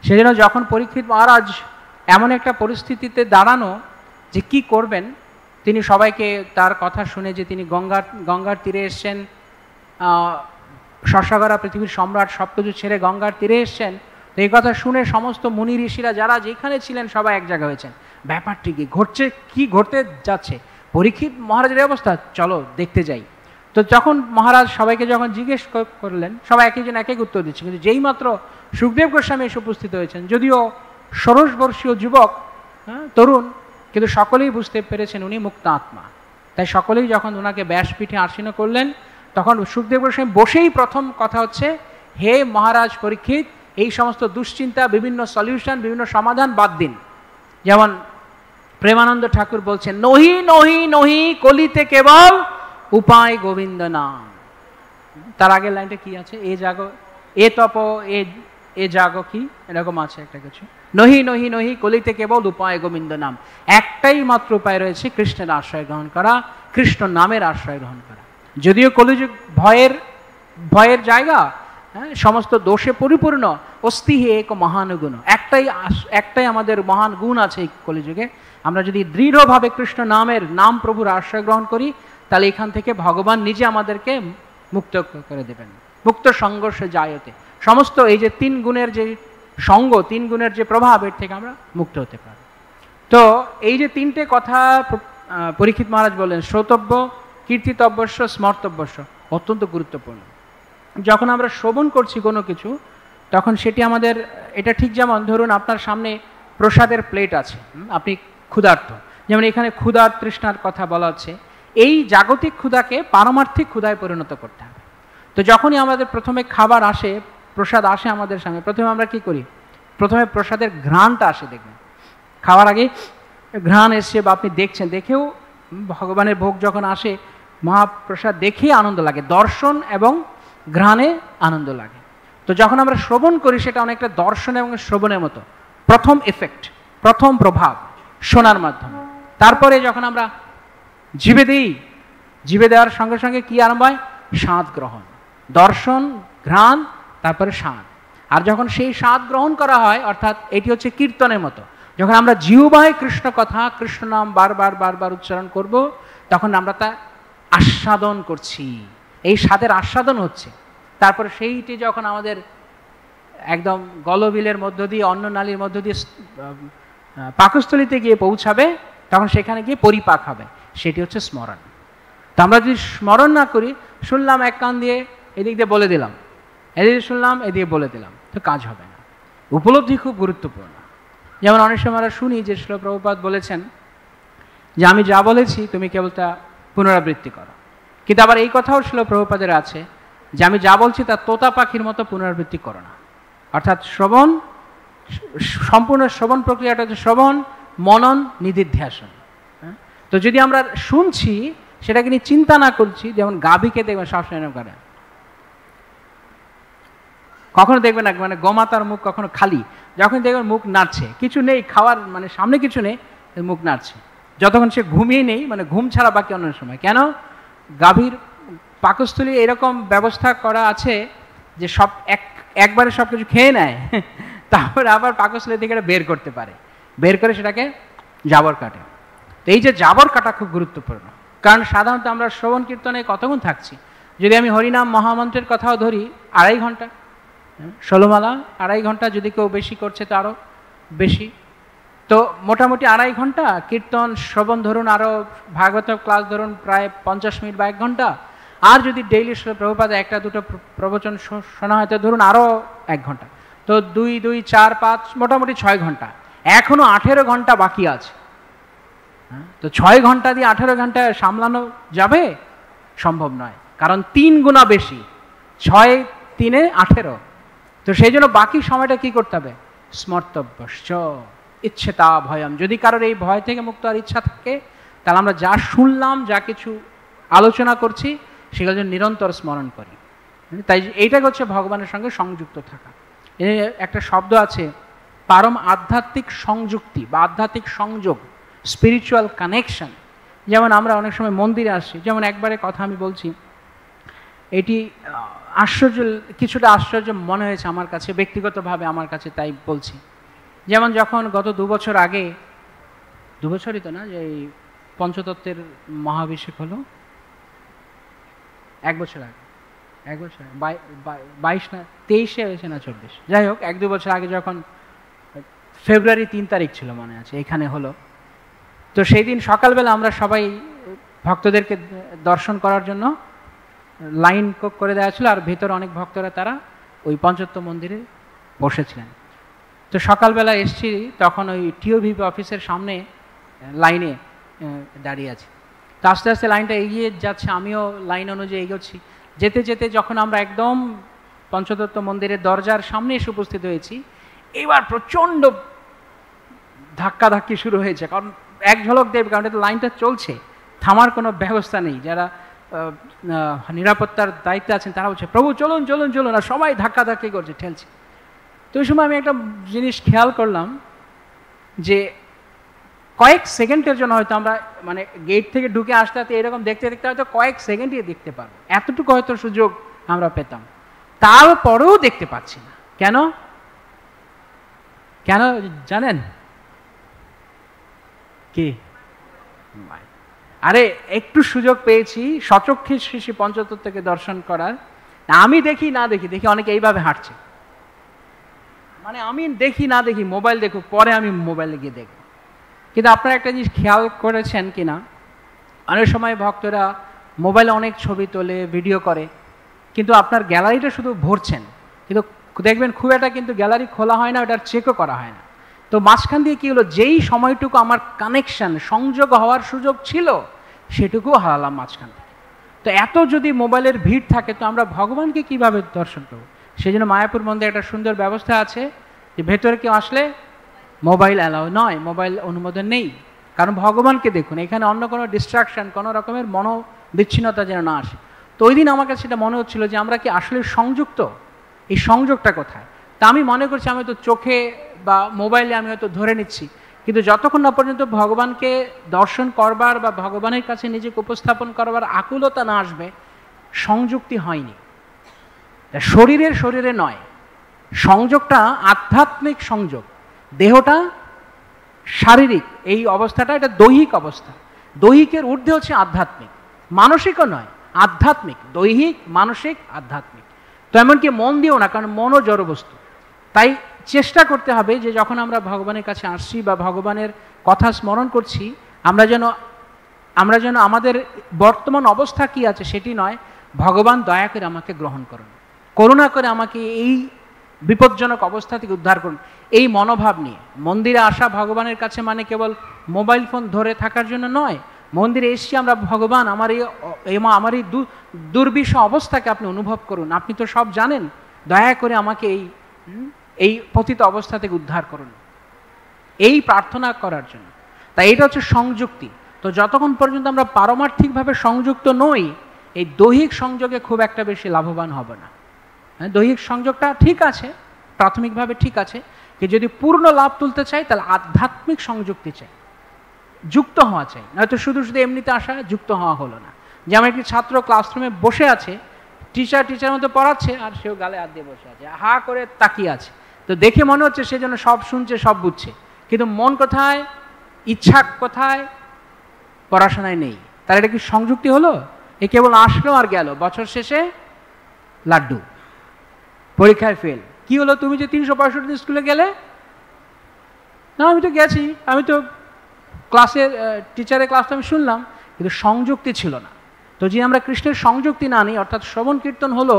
সেজন্য যখন পরীক্ষিত মহারাজ এমন একটা পরিস্থিতিতে দাঁড়ানো যে কি করবেন, তিনি সবাইকে তার কথা শুনে যে তিনি গঙ্গার তীরে এসছেন, শস্যগরা পৃথিবীর সম্রাট সব কিছু ছেড়ে গঙ্গার তীরে এসছেন, তো এই কথা শুনে সমস্ত মুনি ঋষিরা যারা যেখানে ছিলেন সবাই এক জায়গা হয়েছেন। ব্যাপারটি কি ঘটতে যাচ্ছে, পরীক্ষিত মহারাজের অবস্থা, চলো দেখতে যাই। তো যখন মহারাজ সবাইকে যখন জিজ্ঞেস করলেন, সবাই একজন এক এক উত্তর দিচ্ছে, কিন্তু যেই মাত্র সুখদেব গোস্বামী এসে উপস্থিত হয়েছেন, যদিও ষোড়শ বর্ষীয় যুবক, তরুণ, কিন্তু সকলেই বুঝতে পেরেছেন উনি মুক্ত আত্মা। তাই সকলেই যখন ওনাকে ব্যাসপীঠে আসীন করলেন, তখন সুখদেব গোস্বামী বসেই প্রথম কথা হচ্ছে, হে মহারাজ পরীক্ষিত, এই সমস্ত দুশ্চিন্তা, বিভিন্ন সলিউশন, বিভিন্ন সমাধান বাদ দিন। যেমন প্রেমানন্দ ঠাকুর বলছেন, নহি নহি নহি কলিতে কেবল উপায় গোবিন্দ নাম। তার আগের লাইনটা কি আছে, এ জাগো এ তপ এ জাগো, কি এরকম আছে একটা কিছু, নহি নহি নহি কলিতে কেবল উপায় গোবিন্দ নাম। একটাই মাত্র উপায় রয়েছে, কৃষ্ণের আশ্রয় গ্রহণ করা, কৃষ্ণ নামের আশ্রয় গ্রহণ করা। যদিও কলিযুগ ভয়ের জায়গা, সমস্ত দোষে পরিপূর্ণ, অস্তি হে এক মহানুগুণ, একটাই আমাদের মহান গুণ আছে এই কলিযুগে। আমরা যদি দৃঢ়ভাবে কৃষ্ণ নাম প্রভুর আশ্রয় গ্রহণ করি, তাহলে এখান থেকে ভগবান নিজে আমাদেরকে মুক্ত করে দেবেন। মুক্ত সংঘর্ষ জায়তে, সমস্ত এই যে তিন গুণের যে সঙ্গ, তিন গুণের যে প্রভাব, এর থেকে আমরা মুক্ত হতে পারি। তো এই যে তিনটে কথা পরীক্ষিত মহারাজ বললেন, শ্রোতব্য, কীর্তিতব্যস্য, স্মর্তব্যস্য, অত্যন্ত গুরুত্বপূর্ণ। যখন আমরা শ্রবণ করছি কোনো কিছু, তখন সেটি আমাদের, এটা ঠিক যেমন ধরুন আপনার সামনে প্রসাদের প্লেট আছে, আপনি ক্ষুধার্ত, যেমন এখানে ক্ষুধার তৃষ্ণার কথা বলা হচ্ছে, এই জাগতিক ক্ষুধাকে পারমার্থিক ক্ষুধায় পরিণত করতে হবে। তো যখনই আমাদের প্রথমে খাবার আসে, প্রসাদ আসে আমাদের সামনে, প্রথমে আমরা কি করি, প্রথমে প্রসাদের ঘ্রাণটা আসে, দেখবেন খাওয়ার আগে ঘ্রাণ এসছে, বা আপনি দেখছেন, দেখেও ভগবানের ভোগ যখন আসে, মহাপ্রসাদ দেখেই আনন্দ লাগে, দর্শন এবং ঘ্রাণে আনন্দ লাগে। তো যখন আমরা শ্রবণ করি, সেটা অনেকটা দর্শন এবং শ্রবণের মতো, প্রথম এফেক্ট, প্রথম প্রভাব শোনার মাধ্যমে। তারপরে যখন আমরা জিভে দেওয়ার সঙ্গে সঙ্গে কি আরম্ভ হয়, স্বাদ গ্রহণ, দর্শন, ঘ্রাণ, তারপরে স্বাদ। আর যখন সেই স্বাদ গ্রহণ করা হয়, অর্থাৎ এটি হচ্ছে কীর্তনের মতো, যখন আমরা জিহ্বায় কৃষ্ণ কথা, কৃষ্ণ নাম বারবার উচ্চারণ করব, তখন আমরা তা আস্বাদন করছি, এই স্বাদের আস্বাদন হচ্ছে। তারপরে সেইটি যখন আমাদের একদম গলবিলের মধ্য দিয়ে, অন্ননালীর মধ্য দিয়ে পাকস্থলিতে গিয়ে পৌঁছাবে, তখন সেখানে গিয়ে পরিপাক হবে, সেটি হচ্ছে স্মরণ। তো আমরা যদি স্মরণ না করি, শুনলাম এক কান দিয়ে, এদিক দিয়ে বলে দিলাম, এদিকে শুনলাম, এদিকে বলে দিলাম, তো কাজ হবে না। উপলব্ধি খুব গুরুত্বপূর্ণ। যেমন অনেক সময় আমরা শুনি যে শ্রীল প্রভুপাদ বলেছেন যে আমি যা বলেছি তুমি কেবল তা পুনরাবৃত্তি করো, কিন্তু আবার এই কথাও শ্রীল প্রভুপাদের আছে যে আমি যা বলছি তা তোতা পাখির মতো পুনরাবৃত্তি করো না। অর্থাৎ শ্রবণ, সম্পূর্ণ শ্রবণ প্রক্রিয়াটা হচ্ছে শ্রবণ, মনন, নিদিধ্যাসন। তো যদি আমরা শুনছি, সেটাকে নিয়ে চিন্তা না করছি, যেমন গাভীকে দেখবেন সবসময় করে, কখনো দেখবেন না মানে গোমাতার মুখ কখনো খালি, যখন দেখবেন মুখ নাড়ছে, কিছু নেই খাওয়ার, মানে সামনে কিছু নেই, মুখ নাড়ছে, যতক্ষণ সে ঘুমিয়ে নেই, মানে ঘুম ছাড়া বাকি অন্য সময়। কেন? গাভীর পাকস্থলী এরকম ব্যবস্থা করা আছে যে সব একবারে সব কিছু খেয়ে নেয়, তারপরে আবার পাকস্থলী থেকে বের করতে পারে, বের করে সেটাকে জাবর কাটে। তো এই যে জাবর কাটা খুব গুরুত্বপূর্ণ, কারণ সাধারণত আমরা শ্রবণ কীর্তনে কতক্ষণ থাকছি। যদি আমি হরিনাম মহামন্ত্রের কথাও ধরি, 2.5 ঘন্টা, 16 মালা 2.5 ঘন্টা, যদি কেউ বেশি করছে তো আরও বেশি। তো মোটামুটি 2.5 ঘন্টা কীর্তন শ্রবণ ধরুন, আরও ভাগবত ক্লাস ধরুন প্রায় 50 মিনিট বা 1 ঘন্টা, আর যদি ডেইলি প্রভুপাদ 1-2 প্রবচন শোনা হয় তো ধরুন আরও 1 ঘন্টা, তো 2, 2, 4, 5, মোটামুটি 6 ঘন্টা। এখনও 18 ঘন্টা বাকি আছে। তো 6 ঘন্টা দিয়ে 18 ঘন্টা সামলানো যাবে? সম্ভব নয়, কারণ 3 গুণা বেশি, 6 3 18। তো সেই জন্য বাকি সময়টা কি করতে হবে? স্মর্তব্যশ্চ ইচ্ছেতা ভয়ম। যদি কারোর এই ভয় থেকে মুক্ত আর ইচ্ছা থাকে, তাহলে আমরা যা শুনলাম, যা কিছু আলোচনা করছি, সেগুলো যেন নিরন্তর স্মরণ করি। তাই এইটাকে হচ্ছে ভগবানের সঙ্গে সংযুক্ত থাকা। একটা শব্দ আছে পারম আধ্যাত্মিক সংযুক্তি বা আধ্যাত্মিক সংযোগ, স্পিরিচুয়াল কানেকশন। যেমন আমরা অনেক সময় মন্দিরে আসছি, যেমন একবারে কথা আমি বলছি, এটি আশ্চর্য, কিছুটা আশ্চর্য মনে হয়েছে আমার কাছে, ব্যক্তিগতভাবে আমার কাছে, তাই বলছি। যেমন যখন গত 2 বছর আগে, 2 বছরই তো না, যে এই পঞ্চতত্ত্বের মহাভিষেক হলো, 1 বছর আগে, 1 বছর 22 না 23-এ হয়েছে না 24, যাই হোক 1-2 বছর আগে যখন ফেব্রুয়ারি 3 তারিখ ছিল মনে আছে, এখানে হলো। তো সেই দিন সকালবেলা আমরা সবাই ভক্তদেরকে দর্শন করার জন্য লাইন করে দেওয়া ছিল, আর ভেতরে অনেক ভক্তরা তারা ওই পঞ্চতত্ত্ব মন্দিরে বসেছিলেন। তো সকালবেলা এসছি, তখন ওই টিওভিপি অফিসের সামনে লাইনে দাঁড়িয়ে আছি। তো আস্তে আস্তে লাইনটা এগিয়ে যাচ্ছে, আমিও লাইন অনুযায়ী এগোচ্ছি। যেতে যেতে যখন আমরা একদম পঞ্চতত্ত্ব মন্দিরের দরজার সামনে এসে উপস্থিত হয়েছি, এবার প্রচণ্ড ধাক্কাধাক্কি শুরু হয়েছে, কারণ এক ঝলক দেব, কারণ এটা লাইনটা চলছে, থামার কোনো ব্যবস্থা নেই। যারা নিরাপত্তার দায়িত্বে আছেন তারা বলছে, প্রভু চলুন চলুন চলুন, আর সবাই ধাক্কাধাক্কি করছে, ঠেলছে। তো ওই সময় আমি একটা জিনিস খেয়াল করলাম যে কয়েক সেকেন্ডের জন্য হয়তো আমরা মানে গেট থেকে ঢুকে আসতে আসতে এরকম দেখতে দেখতে হয়তো কয়েক সেকেন্ডই দেখতে পারবো, এতটুকু হয়তো সুযোগ আমরা পেতাম, তারপরেও দেখতে পাচ্ছি না। কেন কেন জানেন কি? আরে একটু সুযোগ পেয়েছি সচক্ষে শ্রী পঞ্চতত্ত্বকে দর্শন করার। আমি দেখি না দেখি, দেখি অনেকে এইভাবে হাঁটছে, মানে আমি দেখি না দেখি, মোবাইল দেখুক, পরে আমি মোবাইলে গিয়ে দেখব। কিন্তু আপনারা একটা জিনিস খেয়াল করেছেন কিনা, অনেক সময় ভক্তরা মোবাইলে অনেক ছবি তোলে, ভিডিও করে, কিন্তু আপনার গ্যালারিটা শুধু ভরছেন, কিন্তু দেখবেন খুব একটা কিন্তু গ্যালারি খোলা হয় না, ওটার চেকও করা হয় না। তো মাঝখান দিয়ে কী হলো, যেই সময়টুকু আমার কানেকশন সংযোগ হওয়ার সুযোগ ছিল সেটুকুও হারালাম মাঝখান থেকে। তো এত যদি মোবাইলের ভিড় থাকে, তো আমরা ভগবানকে কিভাবে দর্শন করব? সেই জন্য মায়াপুর মন্দিরে একটা সুন্দর ব্যবস্থা আছে যে ভেতরে কেউ আসলে মোবাইল অ্যালাউ নয়, মোবাইল অনুমোদন নেই, কারণ ভগবানকে দেখুন, এখানে অন্য কোনো ডিস্ট্রাকশন, কোনো রকমের মনোবিচ্ছিন্নতা যেন না আসে। তো ওই দিন আমার কাছে সেটা মনে হচ্ছিল যে আমরা কি আসলে সংযুক্ত, এই সংযোগটা কোথায়? তা আমি মনে করছি আমি তো চোখে বা মোবাইলে আমি হয়তো ধরে নিচ্ছি, কিন্তু যতক্ষণ না পর্যন্ত ভগবানকে দর্শন করবার বা ভগবানের কাছে নিজেকে উপস্থাপন করবার আকুলতা না আসবে, সংযুক্তি হয়নি। শরীরে নয়, সংযোগটা আধ্যাত্মিক সংযোগ, দেহটা শারীরিক, এই অবস্থাটা এটা দৈহিক অবস্থা। দৈহিকের ঊর্ধ্বে হচ্ছে আধ্যাত্মিক, মানসিকও নয়, আধ্যাত্মিক, দৈহিক মানসিক আধ্যাত্মিক। তো এমনকি মন দিয়েও না, কারণ মনও জড়বস্তু। তাই চেষ্টা করতে হবে যে যখন আমরা ভগবানের কাছে আসছি বা ভগবানের কথা স্মরণ করছি, আমরা যেন আমাদের বর্তমান অবস্থা কি আছে সেটি নয়, ভগবান দয়া করে আমাকে গ্রহণ করুন, করুণা করে আমাকে এই বিপজ্জনক অবস্থা থেকে উদ্ধার করুন, এই মনোভাব নিয়ে মন্দিরে আসা ভগবানের কাছে মানে কেবল মোবাইল ফোন ধরে থাকার জন্য নয়। মন্দিরে এসছি আমরা, ভগবান আমার এই দুর্বিষহ অবস্থাকে আপনি অনুভব করুন, আপনি তো সব জানেন, দয়া করে আমাকে এই পতিত অবস্থা থেকে উদ্ধার করুন, এই প্রার্থনা করার জন্য। তাই এটা হচ্ছে সংযুক্তি। তো যতক্ষণ পর্যন্ত আমরা পারমার্থিকভাবে সংযুক্ত নই, এই দৈহিক সংযোগে খুব একটা বেশি লাভবান হবে না। হ্যাঁ, দৈহিক সংযোগটা ঠিক আছে, প্রাথমিকভাবে ঠিক আছে, কিন্তু যদি পূর্ণ লাভ তুলতে চাই তাহলে আধ্যাত্মিক সংযুক্তি চাই, যুক্ত হওয়া চাই, নয়তো শুধু শুধু এমনিতে আসা যুক্ত হওয়া হলো না। যেমন একটি ছাত্র ক্লাসরুমে বসে আছে, টিচার মতো পড়াচ্ছে, আর সেও গালে হাত দিয়ে বসে আছে, হা করে তাকিয়ে আছে, তো দেখে মনে হচ্ছে সে যেন সব শুনছে, সব বুঝছে, কিন্তু মন কোথায়, ইচ্ছা কোথায়, পড়াশোনায় নেই। তার এটা কি সংযুক্তি হলো? এ কেবল আসলো আর গেল, বছর শেষে লাড্ডু, পরীক্ষায় ফেল। কি হলো, তুমি যে 365 দিন স্কুলে গেলে? না, আমি তো গেছি, আমি তো টিচারের ক্লাসটা আমি শুনলাম, কিন্তু সংযুক্তি ছিল না। তো যদি আমরা কৃষ্ণের সংযুক্তি না নিই, অর্থাৎ শ্রবণ কীর্তন হলো,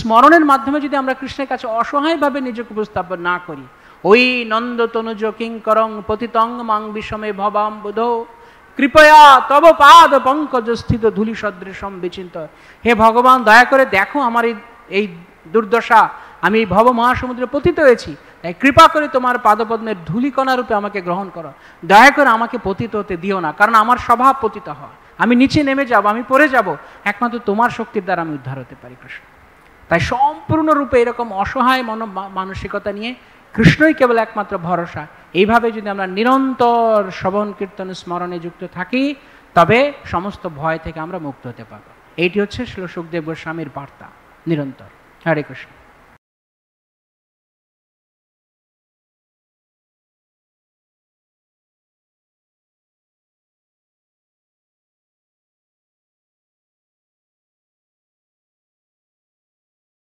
স্মরণের মাধ্যমে যদি আমরা কৃষ্ণের কাছে অসহায়ভাবে নিজেকে উপস্থাপন না করি, ওই নন্দ তনুজ কিঙ্করং পতিতং মাং বিষমে ভবাম বুধ কৃপয়া তব পাদ পঙ্কজ স্থিত ধূলি সদৃশম বিচিন্ত। হে ভগবান, দয়া করে দেখো আমার এই দুর্দশা, আমি ভব মহাসমুদ্রে পতিত হয়েছি, তাই কৃপা করে তোমার পাদপদ্মের ধূলিকণা রূপে আমাকে গ্রহণ করো, দয়া করে আমাকে পতিত হতে দিও না, কারণ আমার স্বভাব পতিত হওয়া, আমি নিচে নেমে যাব, আমি পড়ে যাব, একমাত্র তোমার শক্তির দ্বারা আমি উদ্ধার হতে পারি কৃষ্ণ। তাই সম্পূর্ণরূপে এরকম অসহায় মানসিকতা নিয়ে কৃষ্ণই কেবল একমাত্র ভরসা, এইভাবে যদি আমরা নিরন্তর শ্রবণ কীর্তন স্মরণে যুক্ত থাকি, তবে সমস্ত ভয় থেকে আমরা মুক্ত হতে পারবো। এইটি হচ্ছে শ্রীল সুখদেব গোস্বামীর বার্তা। নিরন্তর। হরে কৃষ্ণ।